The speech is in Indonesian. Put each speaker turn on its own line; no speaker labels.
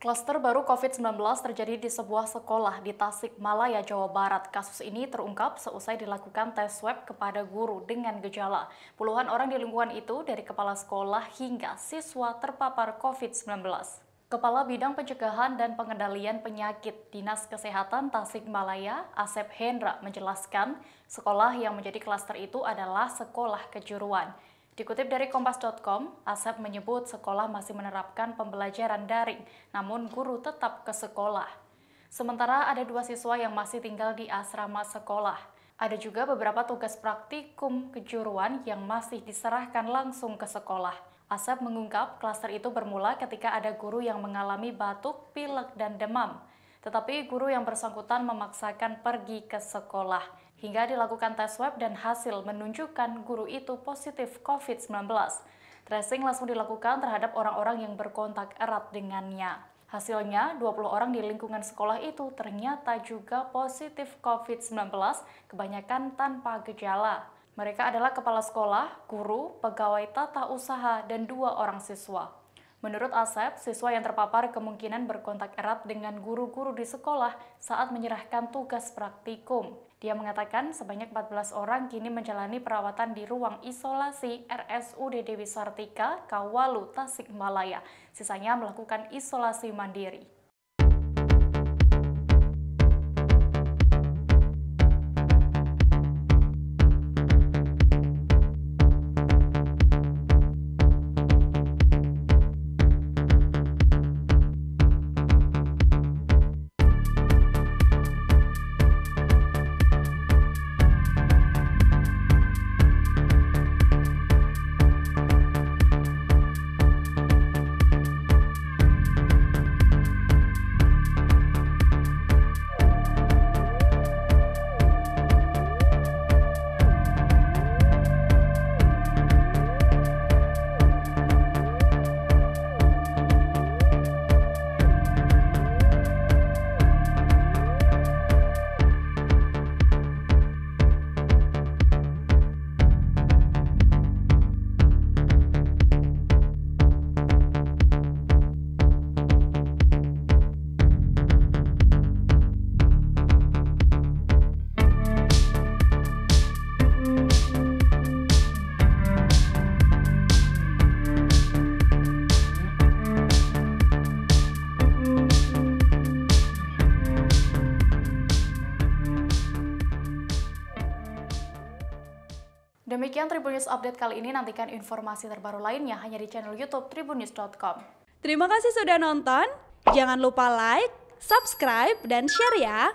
Klaster baru COVID-19 terjadi di sebuah sekolah di Tasikmalaya, Jawa Barat. Kasus ini terungkap seusai dilakukan tes swab kepada guru dengan gejala. Puluhan orang di lingkungan itu dari kepala sekolah hingga siswa terpapar COVID-19. Kepala Bidang Pencegahan dan Pengendalian Penyakit Dinas Kesehatan Tasikmalaya, Asep Hendra, menjelaskan sekolah yang menjadi klaster itu adalah sekolah kejuruan. Dikutip dari Kompas.com, Asep menyebut sekolah masih menerapkan pembelajaran daring, namun guru tetap ke sekolah. Sementara ada 2 siswa yang masih tinggal di asrama sekolah. Ada juga beberapa tugas praktikum kejuruan yang masih diserahkan langsung ke sekolah. Asep mengungkap klaster itu bermula ketika ada guru yang mengalami batuk, pilek, dan demam. Tetapi guru yang bersangkutan memaksakan pergi ke sekolah. Hingga dilakukan tes swab dan hasil menunjukkan guru itu positif COVID-19. Tracing langsung dilakukan terhadap orang-orang yang berkontak erat dengannya. Hasilnya, 20 orang di lingkungan sekolah itu ternyata juga positif COVID-19, kebanyakan tanpa gejala. Mereka adalah kepala sekolah, guru, pegawai tata usaha, dan 2 orang siswa. Menurut Asep, siswa yang terpapar kemungkinan berkontak erat dengan guru-guru di sekolah saat menyerahkan tugas praktikum. Dia mengatakan sebanyak 14 orang kini menjalani perawatan di ruang isolasi RSUD Dewi Sartika, Kawalu, Tasikmalaya. Sisanya melakukan isolasi mandiri. Demikian Tribun News Update kali ini, nantikan informasi terbaru lainnya hanya di channel YouTube tribunnews.com.
Terima kasih sudah nonton, jangan lupa like, subscribe, dan share ya!